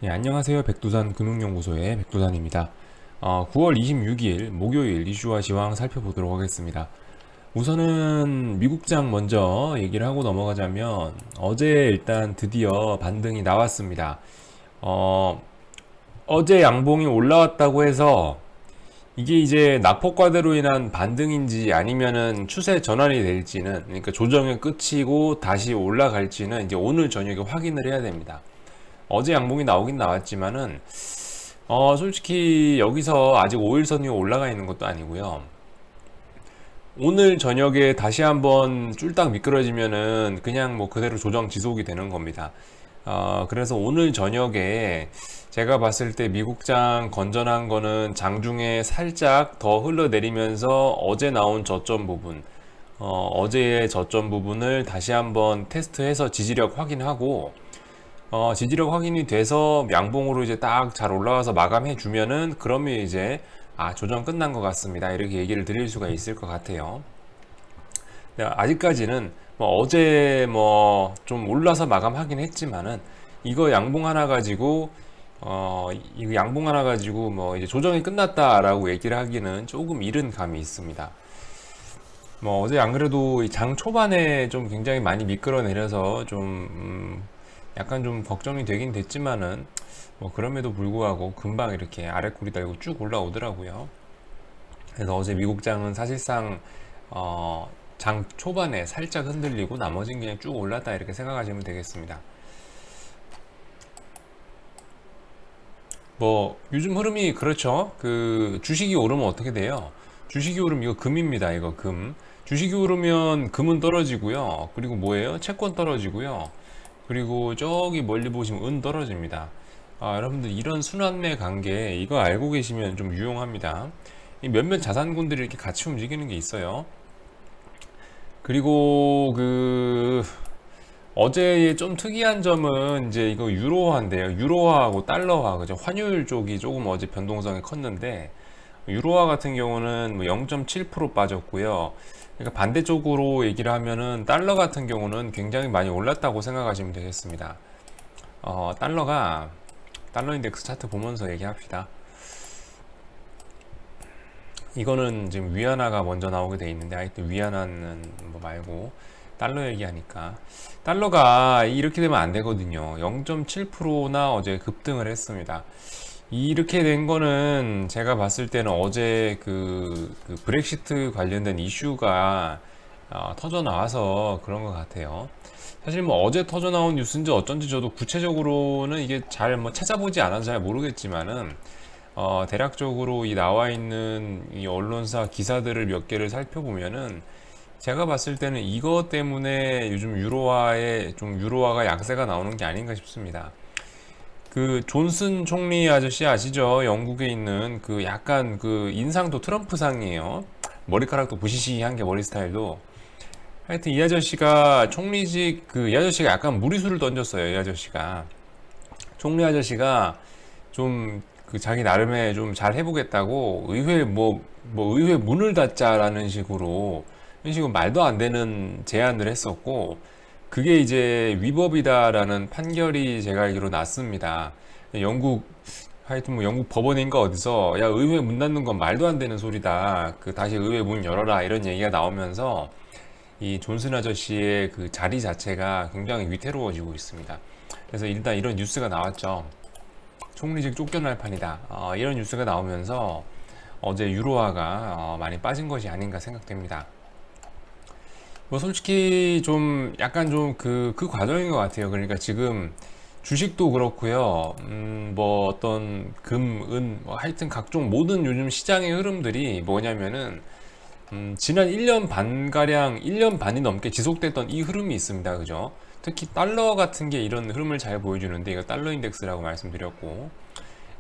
예, 안녕하세요. 백두산 금융연구소의 백두산입니다. 9월 26일 목요일 이슈와 시황 살펴보도록 하겠습니다. 우선은 미국장 먼저 얘기를 하고 넘어가자면 어제 일단 드디어 반등이 나왔습니다. 어, 어제 양봉이 올라왔다고 해서 이게 이제 낙폭과대로 인한 반등인지 아니면은 추세 전환이 될지는, 그러니까 조정의 끝이고 다시 올라갈지는 이제 오늘 저녁에 확인을 해야 됩니다. 어제 양봉이 나오긴 나왔지만은 솔직히 여기서 아직 5일선 위에 올라가 있는 것도 아니고요. 오늘 저녁에 다시 한번 쫄딱 미끄러지면은 그냥 뭐 그대로 조정 지속이 되는 겁니다. 그래서 오늘 저녁에 제가 봤을 때 미국장 건전한 거는 장중에 살짝 더 흘러내리면서 어제 나온 저점 부분, 어제의 저점 부분을 다시 한번 테스트해서 지지력 확인하고, 지지력 확인이 돼서 양봉으로 이제 딱 잘 올라와서 마감해 주면은 그러면 이제 조정 끝난 것 같습니다. 이렇게 얘기를 드릴 수가 있을 것 같아요. 네, 아직까지는 뭐 어제 뭐 좀 올라서 마감하긴 했지만은 이거 양봉 하나 가지고 이거 양봉 하나 가지고 뭐 이제 조정이 끝났다라고 얘기를 하기는 조금 이른 감이 있습니다. 뭐 어제 안 그래도 이 장 초반에 좀 굉장히 많이 미끌어내려서 좀 약간 좀 걱정이 되긴 됐지만은 뭐 그럼에도 불구하고 금방 이렇게 아래꼬리 달고 쭉 올라오더라고요. 그래서 어제 미국장은 사실상 장 초반에 살짝 흔들리고 나머지는 그냥 쭉 올랐다 이렇게 생각하시면 되겠습니다. 뭐 요즘 흐름이 그렇죠. 그 주식이 오르면 어떻게 돼요? 주식이 오르면 이거 금입니다. 이거 금. 주식이 오르면 금은 떨어지고요. 그리고 뭐예요? 채권 떨어지고요. 그리고 저기 멀리 보시면 은 떨어집니다. 여러분들 이런 순환매 관계 이거 알고 계시면 좀 유용합니다. 이 몇몇 자산군들이 이렇게 같이 움직이는 게 있어요. 그리고 그 어제의 좀 특이한 점은 이제 이거 유로화인데요. 유로화하고 달러화, 그죠? 환율 쪽이 조금 어제 변동성이 컸는데, 유로화 같은 경우는 뭐 0.7% 빠졌고요. 그러니까 반대쪽으로 얘기를 하면은 달러 같은 경우는 굉장히 많이 올랐다고 생각하시면 되겠습니다. 달러 인덱스 차트 보면서 얘기합시다. 이거는 지금 위안화가 먼저 나오게 돼 있는데 하여튼 위안화는 뭐 말고 달러 얘기하니까 달러가 이렇게 되면 안 되거든요. 0.7%나 어제 급등을 했습니다. 이렇게 된 거는 제가 봤을 때는 어제 그 브렉시트 관련된 이슈가 터져 나와서 그런 것 같아요. 사실 뭐 어제 터져 나온 뉴스인지 어쩐지 저도 구체적으로는 이게 잘 뭐 찾아보지 않아서 잘 모르겠지만은 대략적으로 이 나와 있는 이 언론사 기사들을 몇 개를 살펴보면은 제가 봤을 때는 이것 때문에 요즘 유로화가 약세가 나오는 게 아닌가 싶습니다. 그 존슨 총리 아저씨 아시죠? 영국에 있는 그 약간 그 인상도 트럼프상이에요. 머리카락도 부시시한 게 머리 스타일도. 하여튼 이 아저씨가 총리직 이 아저씨가 약간 무리수를 던졌어요. 이 아저씨가 총리 아저씨가 좀 그 자기 나름의 좀 잘 해보겠다고 의회 뭐 의회 문을 닫자라는 식으로 이런 식으로 말도 안 되는 제안을 했었고 그게 이제 위법이다라는 판결이 제가 알기로 났습니다. 영국 하여튼 뭐 영국 법원인가 어디서 야 의회 문 닫는 건 말도 안 되는 소리다. 그 다시 의회 문 열어라 이런 얘기가 나오면서 이 존슨 아저씨의 그 자리 자체가 굉장히 위태로워지고 있습니다. 그래서 일단 이런 뉴스가 나왔죠. 총리직 쫓겨날 판이다. 이런 뉴스가 나오면서 어제 유로화가 많이 빠진 것이 아닌가 생각됩니다. 뭐 솔직히 좀 약간 좀 그 과정인 것 같아요. 그러니까 지금 주식도 그렇고요. 뭐 어떤 금, 은, 뭐 하여튼 각종 모든 요즘 시장의 흐름들이 뭐냐면은 지난 1년 반가량, 1년 반이 넘게 지속됐던 이 흐름이 있습니다. 그죠? 특히 달러 같은 게 이런 흐름을 잘 보여주는데, 이거 달러 인덱스라고 말씀드렸고,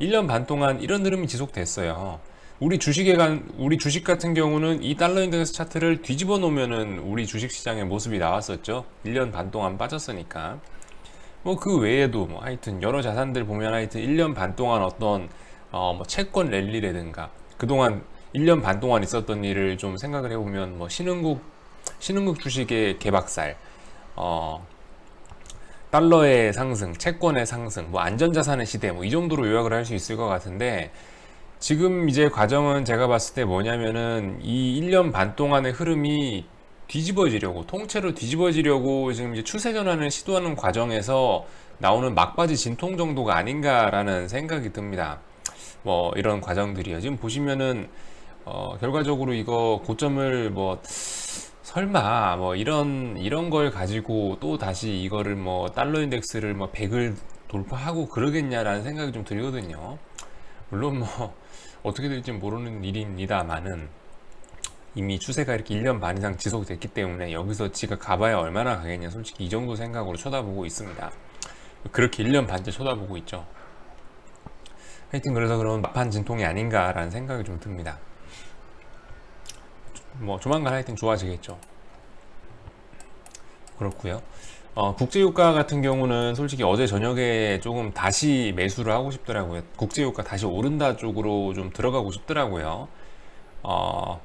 1년 반 동안 이런 흐름이 지속됐어요. 우리 주식 같은 경우는 이 달러 인덱스 차트를 뒤집어 놓으면은 우리 주식 시장의 모습이 나왔었죠. 1년 반 동안 빠졌으니까. 뭐 그 외에도 뭐 하여튼 여러 자산들 보면 하여튼 1년 반 동안 어떤 뭐 채권 랠리라든가 그동안 1년 반 동안 있었던 일을 좀 생각을 해보면 뭐 신흥국 주식의 개박살, 어, 달러의 상승, 채권의 상승, 뭐 안전자산의 시대, 뭐 이 정도로 요약을 할 수 있을 것 같은데, 지금 이제 과정은 제가 봤을 때 뭐냐면은 이 1년 반 동안의 흐름이 뒤집어지려고, 통째로 뒤집어지려고 지금 이제 추세 전환을 시도하는 과정에서 나오는 막바지 진통 정도가 아닌가라는 생각이 듭니다. 뭐 이런 과정들이요. 지금 보시면은 결과적으로 이거 고점을 뭐 설마 뭐 이런 걸 가지고 또 다시 이거를 뭐 달러 인덱스를 뭐 100을 돌파하고 그러겠냐라는 생각이 좀 들거든요. 물론 뭐 어떻게 될지 모르는 일입니다만은 이미 추세가 이렇게 1년 반 이상 지속됐기 때문에 여기서 지가 가봐야 얼마나 가겠냐, 솔직히 이 정도 생각으로 쳐다보고 있습니다. 그렇게 1년 반째 쳐다보고 있죠. 하여튼 그래서 그런 막판 진통이 아닌가라는 생각이 좀 듭니다. 뭐 조만간 하여튼 좋아지겠죠. 그렇고요. 국제유가 같은 경우는 솔직히 어제 저녁에 조금 다시 매수를 하고 싶더라고요. 국제유가 다시 오른다 쪽으로 좀 들어가고 싶더라고요. 어,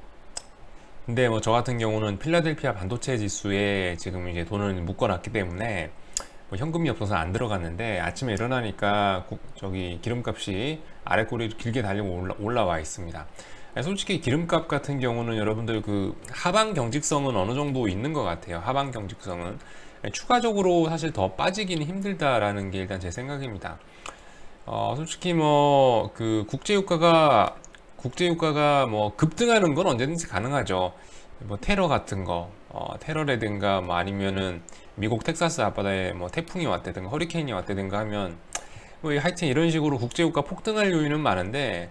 근데 뭐 저 같은 경우는 필라델피아 반도체 지수에 지금 이제 돈을 묶어놨기 때문에 뭐 현금이 없어서 안 들어갔는데, 아침에 일어나니까 저기 기름값이 아래 꼬리를 길게 달리고 올라와 있습니다. 솔직히 기름값 같은 경우는 여러분들 그 하방 경직성은 어느 정도 있는 것 같아요. 하방 경직성은 추가적으로 사실 더 빠지기는 힘들다라는 게 일단 제 생각입니다. 솔직히 뭐 그 국제유가가 뭐 급등하는 건 언제든지 가능하죠. 뭐 테러 같은 거, 테러라든가 뭐 아니면은 미국 텍사스 앞바다에 뭐 태풍이 왔다든가 허리케인이 왔다든가 하면 뭐 하여튼 이런 식으로 국제유가 폭등할 요인은 많은데,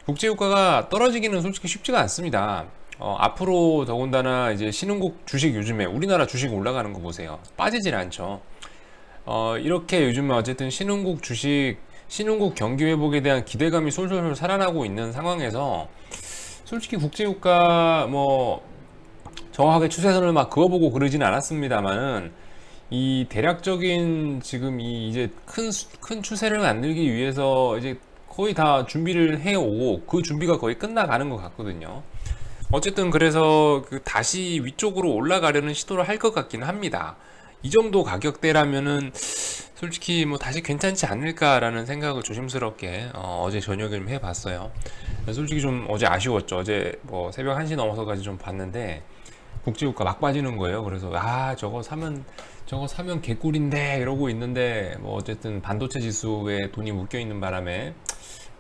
국제유가가 떨어지기는 솔직히 쉽지가 않습니다. 앞으로 더군다나 이제 신흥국 주식, 요즘에 우리나라 주식 올라가는 거 보세요. 빠지질 않죠. 이렇게 요즘에 어쨌든 신흥국 경기 회복에 대한 기대감이 솔솔 살아나고 있는 상황에서 솔직히 국제유가 뭐 정확하게 추세선을 막 그어보고 그러진 않았습니다만은, 이 대략적인 지금 이 이제 큰 추세를 만들기 위해서 이제 거의 다 준비를 해오고 그 준비가 거의 끝나가는 것 같거든요. 어쨌든 그래서 그 다시 위쪽으로 올라가려는 시도를 할 것 같긴 합니다. 이 정도 가격대라면은 솔직히 뭐 다시 괜찮지 않을까라는 생각을 조심스럽게 제 저녁에 좀 해봤어요. 솔직히 좀 어제 아쉬웠죠. 어제 뭐 새벽 1시 넘어서까지 좀 봤는데 국제유가 막 빠지는 거예요. 그래서 저거 사면 개꿀인데 이러고 있는데, 뭐 어쨌든 반도체 지수에 돈이 묶여 있는 바람에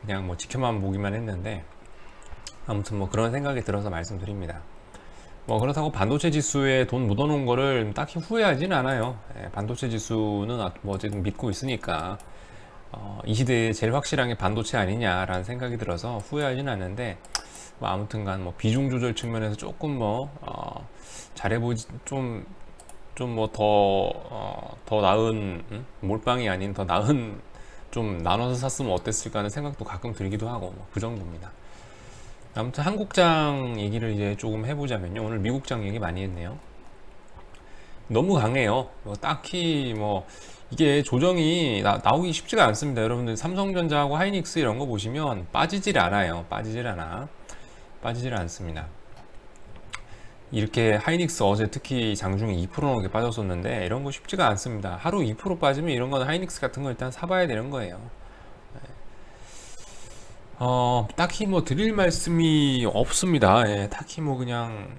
그냥 뭐 지켜만 보기만 했는데, 아무튼 뭐 그런 생각이 들어서 말씀드립니다. 뭐 그렇다고 반도체 지수에 돈 묻어놓은 거를 딱히 후회하진 않아요. 반도체 지수는 뭐 어쨌든 믿고 있으니까 이 시대에 제일 확실한 게 반도체 아니냐라는 생각이 들어서 후회하진 않는데, 뭐 아무튼간 뭐 비중 조절 측면에서 조금 뭐 잘해보지, 좀 뭐 더 나은, 몰빵이 아닌 더 나은, 좀 나눠서 샀으면 어땠을까 하는 생각도 가끔 들기도 하고, 뭐그 정도입니다. 아무튼 한국장 얘기를 이제 조금 해보자면요. 오늘 미국장 얘기 많이 했네요. 너무 강해요. 뭐 딱히 뭐 이게 조정이 나오기 쉽지가 않습니다. 여러분들 삼성전자하고 하이닉스 이런 거 보시면 빠지질 않아요. 빠지질 않습니다. 이렇게 하이닉스 어제 특히 장중에 2% 넘게 빠졌었는데 이런 거 쉽지가 않습니다. 하루 2% 빠지면 이런 건 하이닉스 같은 거 일단 사봐야 되는 거예요. 딱히 뭐 드릴 말씀이 없습니다. 예, 딱히 뭐 그냥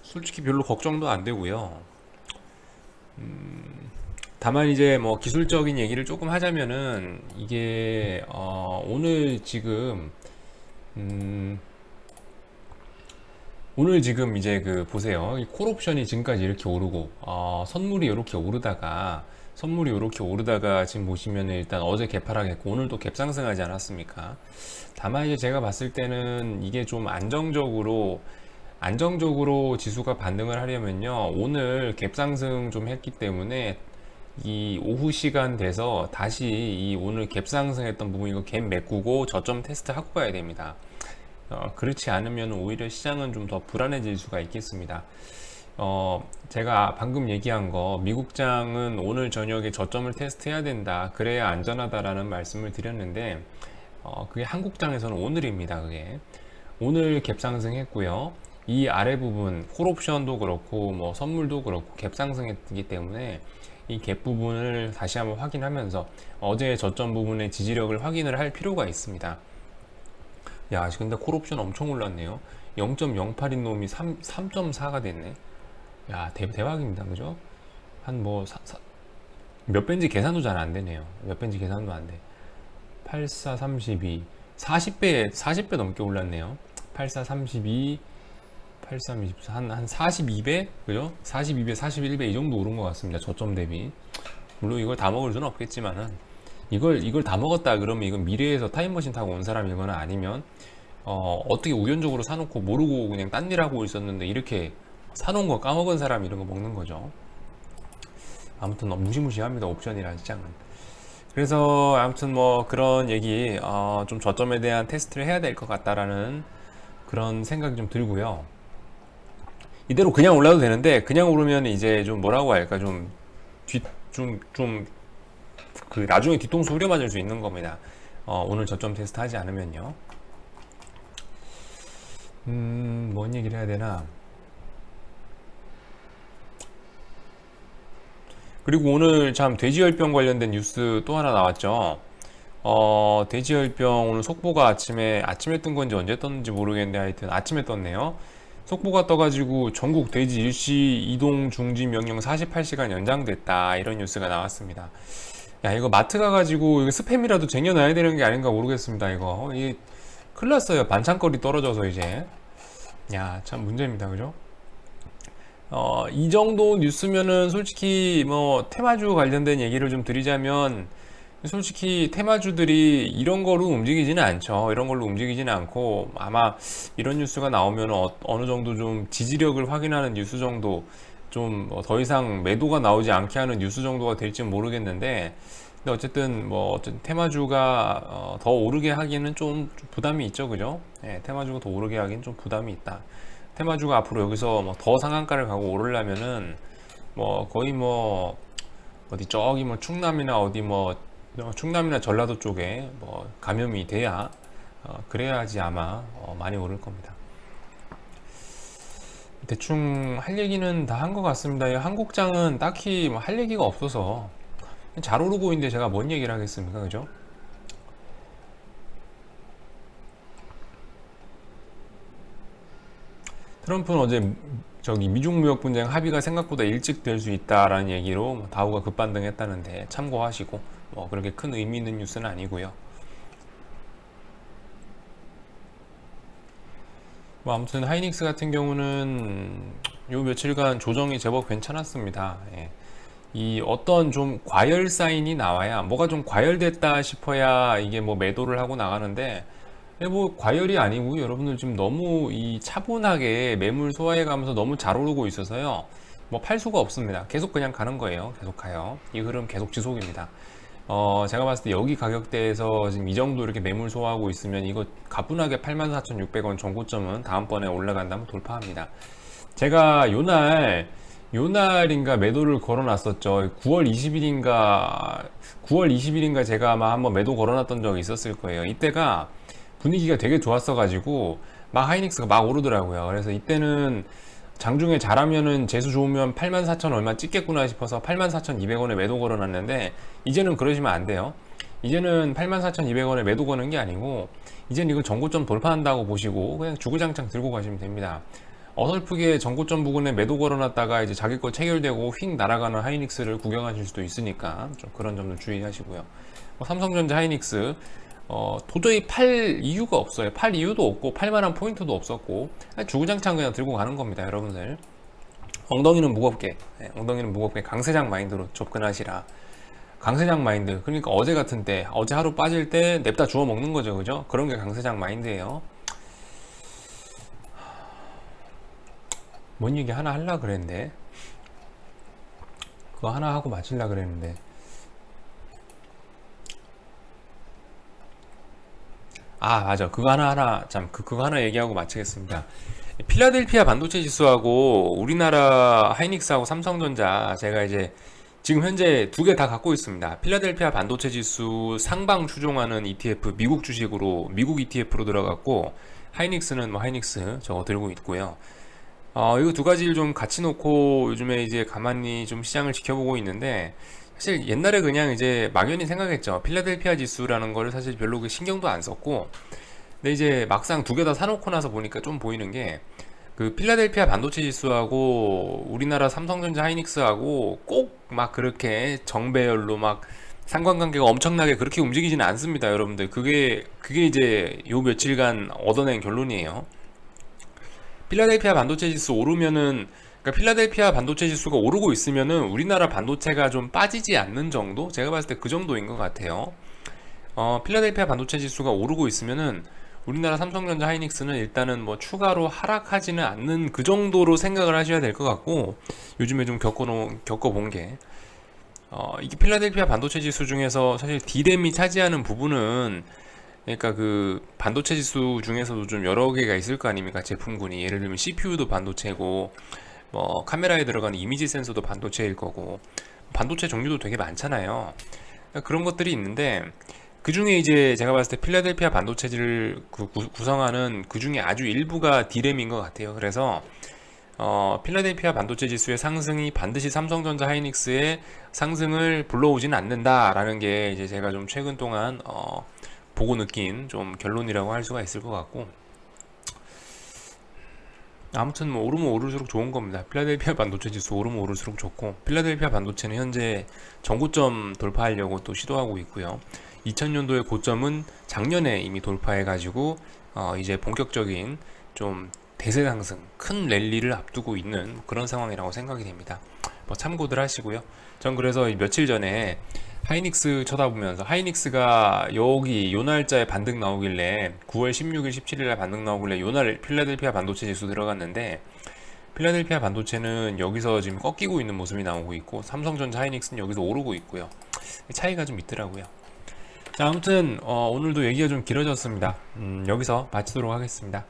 솔직히 별로 걱정도 안 되고요. 다만 이제 뭐 기술적인 얘기를 조금 하자면은 이게 오늘 지금 이제 그 보세요. 이 콜옵션이 지금까지 이렇게 오르고 선물이 이렇게 오르다가 지금 보시면은 일단 어제 개파락했고 오늘 또 갭상승하지 않았습니까? 다만 이제 제가 봤을 때는 이게 좀 안정적으로 지수가 반등을 하려면요, 오늘 갭상승 좀 했기 때문에 이 오후 시간 돼서 다시 이 오늘 갭상승했던 부분 이거 갭 메꾸고 저점 테스트 하고 가야 됩니다. 그렇지 않으면 오히려 시장은 좀 더 불안해질 수가 있겠습니다. 제가 방금 얘기한 거 미국장은 오늘 저녁에 저점을 테스트해야 된다, 그래야 안전하다라는 말씀을 드렸는데, 그게 한국장에서는 오늘입니다. 그게 오늘 갭 상승했고요. 이 아래 부분 콜옵션도 그렇고 뭐 선물도 그렇고 갭 상승했기 때문에 이 갭 부분을 다시 한번 확인하면서 어제의 저점 부분의 지지력을 확인을 할 필요가 있습니다. 야, 근데 콜옵션 엄청 올랐네요. 0.08인 놈이 3.4가 됐네. 야, 대박입니다. 그죠? 한 뭐, 몇 배인지 계산도 잘 안 되네요. 몇 배인지 계산도 안 돼. 84, 32. 40배 넘게 올랐네요. 84, 32, 83, 24. 한 42배? 그죠? 42배, 41배 이 정도 오른 것 같습니다. 저점 대비. 물론 이걸 다 먹을 수는 없겠지만은, 이걸 다 먹었다 그러면 이건 미래에서 타임머신 타고 온 사람이거나 아니면, 어떻게 우연적으로 사놓고 모르고 그냥 딴 일 하고 있었는데 이렇게 사놓은 거 까먹은 사람 이런 거 먹는 거죠. 아무튼 너무 무시무시합니다. 옵션이라는 시장은. 그래서 아무튼 뭐 그런 얘기, 좀 저점에 대한 테스트를 해야 될 것 같다라는 그런 생각이 좀 들고요. 이대로 그냥 올라도 되는데 그냥 오르면 이제 좀 뭐라고 할까, 그 나중에 뒤통수 후려맞을 수 있는 겁니다. 오늘 저점 테스트 하지 않으면요. 뭔 얘기를 해야 되나. 그리고 오늘 참 돼지열병 관련된 뉴스 또 하나 나왔죠. 돼지열병 오늘 속보가 아침에 뜬 건지 언제 떴는지 모르겠는데 하여튼 아침에 떴네요. 속보가 떠가지고 전국 돼지 일시 이동 중지 명령 48시간 연장됐다, 이런 뉴스가 나왔습니다. 야, 이거 마트 가가지고 이거 스팸이라도 쟁여놔야 되는 게 아닌가 모르겠습니다. 이거 이게 큰일 났어요. 반찬거리 떨어져서 이제. 야, 참 문제입니다. 그죠? 이 정도 뉴스면은 솔직히 뭐 테마주 관련된 얘기를 좀 드리자면, 솔직히 테마주들이 이런 거로 움직이지는 않죠. 이런 걸로 움직이지는 않고, 아마 이런 뉴스가 나오면 어느 정도 좀 지지력을 확인하는 뉴스 정도, 좀 더 이상 매도가 나오지 않게 하는 뉴스 정도가 될지는 모르겠는데, 근데 어쨌든 뭐 어쨌든 테마주가 더 오르게 하기는 좀 부담이 있죠. 그죠? 예, 테마주가 더 오르게 하기는 좀 부담이 있다. 테마주가 앞으로 여기서 뭐 더 상한가를 가고 오르려면은 뭐 거의 뭐 어디 저기 뭐 충남이나 어디 뭐 충남이나 전라도 쪽에 뭐 감염이 돼야, 그래야지 아마 많이 오를 겁니다. 대충 할 얘기는 다 한 것 같습니다. 이 한국장은 딱히 뭐 할 얘기가 없어서 잘 오르고 있는데 제가 뭔 얘기를 하겠습니까, 그죠? 트럼프는 어제 저기 미중 무역 분쟁 합의가 생각보다 일찍 될 수 있다라는 얘기로 뭐 다우가 급반등했다는데 참고하시고, 뭐 그렇게 큰 의미 있는 뉴스는 아니고요. 뭐 아무튼 하이닉스 같은 경우는 요 며칠간 조정이 제법 괜찮았습니다. 예. 이 어떤 좀 과열 사인이 나와야, 뭐가 좀 과열됐다 싶어야 이게 뭐 매도를 하고 나가는데, 뭐 과열이 아니고 여러분들 지금 너무 이 차분하게 매물 소화해 가면서 너무 잘 오르고 있어서요, 뭐 팔 수가 없습니다. 계속 그냥 가는 거예요. 계속 가요. 이 흐름 계속 지속입니다. 제가 봤을 때 여기 가격대에서 지금 이 정도 이렇게 매물 소화하고 있으면 이거 가뿐하게 84,600원 정고점은 다음번에 올라간다면 돌파합니다. 제가 요날인가 매도를 걸어놨었죠. 9월 20일인가 제가 아마 한번 매도 걸어놨던 적이 있었을 거예요. 이때가 분위기가 되게 좋았어가지고 막 하이닉스가 막 오르더라고요. 그래서 이때는 장중에 잘하면은 재수 좋으면 84,000 얼마 찍겠구나 싶어서 84,200원에 매도 걸어놨는데, 이제는 그러시면 안 돼요. 이제는 84,200원에 매도 거는 게 아니고, 이제는 이거 전고점 돌파한다고 보시고 그냥 주구장창 들고 가시면 됩니다. 어설프게 전고점 부근에 매도 걸어놨다가 이제 자기 거 체결되고 휙 날아가는 하이닉스를 구경하실 수도 있으니까 좀 그런 점도 주의하시고요. 삼성전자 하이닉스 도저히 팔 이유가 없어요. 팔 이유도 없고 팔만한 포인트도 없었고 주구장창 그냥 들고 가는 겁니다. 여러분들 엉덩이는 무겁게, 엉덩이는 무겁게 강세장 마인드로 접근하시라. 강세장 마인드, 그러니까 어제 같은 때, 어제 하루 빠질 때 냅다 주워 먹는 거죠. 그죠? 그런 게 강세장 마인드예요. 뭔 얘기 하나 하려 그랬는데, 그거 하나 하고 마칠라 그랬는데, 맞아, 그거 하나 얘기하고 마치겠습니다. 필라델피아 반도체 지수하고 우리나라 하이닉스하고 삼성전자, 제가 이제 지금 현재 두 개 다 갖고 있습니다. 필라델피아 반도체 지수 상방 추종하는 ETF, 미국 주식으로 미국 ETF로 들어갔고, 하이닉스는 뭐 하이닉스 저거 들고 있고요. 이거 두 가지를 좀 같이 놓고 요즘에 이제 가만히 좀 시장을 지켜보고 있는데, 사실 옛날에 그냥 이제 막연히 생각했죠. 필라델피아 지수라는 거를 사실 별로 그 신경도 안 썼고, 근데 이제 막상 두 개 다 사놓고 나서 보니까 좀 보이는 게, 그 필라델피아 반도체 지수하고 우리나라 삼성전자 하이닉스하고 꼭 막 그렇게 정배열로 막 상관관계가 엄청나게 그렇게 움직이지는 않습니다, 여러분들. 그게 이제 요 며칠간 얻어낸 결론이에요. 필라델피아 반도체 지수 오르면은, 그러니까 필라델피아 반도체 지수가 오르고 있으면은 우리나라 반도체가 좀 빠지지 않는 정도? 제가 봤을 때 그 정도인 것 같아요. 필라델피아 반도체 지수가 오르고 있으면은 우리나라 삼성전자 하이닉스는 일단은 뭐 추가로 하락하지는 않는 그 정도로 생각을 하셔야 될 것 같고, 요즘에 좀 겪어본 게, 이게 필라델피아 반도체 지수 중에서 사실 D램이 차지하는 부분은, 그러니까 그 반도체 지수 중에서도 좀 여러 개가 있을 거 아닙니까? 제품군이. 예를 들면 CPU도 반도체고, 뭐 카메라에 들어가는 이미지 센서도 반도체일 거고, 반도체 종류도 되게 많잖아요. 그런 것들이 있는데, 그 중에 이제 제가 봤을 때 필라델피아 반도체를 구성하는 그 중에 아주 일부가 D램인 것 같아요. 그래서 필라델피아 반도체 지수의 상승이 반드시 삼성전자 하이닉스의 상승을 불러오지는 않는다라는 게 이제 제가 좀 최근 동안 보고 느낀 좀 결론이라고 할 수가 있을 것 같고, 아무튼 뭐 오르면 오를수록 좋은 겁니다. 필라델피아 반도체 지수 오르면 오를수록 좋고, 필라델피아 반도체는 현재 전고점 돌파하려고 또 시도하고 있고요. 2000년도의 고점은 작년에 이미 돌파해가지고 이제 본격적인 좀 대세 상승, 큰 랠리를 앞두고 있는 그런 상황이라고 생각이 됩니다. 뭐 참고들 하시고요. 전 그래서 며칠 전에 하이닉스 쳐다보면서, 하이닉스가 여기 요 날짜에 반등 나오길래 9월 16일, 17일에 반등 나오길래 요 날 필라델피아 반도체 지수 들어갔는데, 필라델피아 반도체는 여기서 지금 꺾이고 있는 모습이 나오고 있고, 삼성전자 하이닉스는 여기서 오르고 있고요. 차이가 좀 있더라고요. 자, 아무튼 오늘도 얘기가 좀 길어졌습니다. 여기서 마치도록 하겠습니다.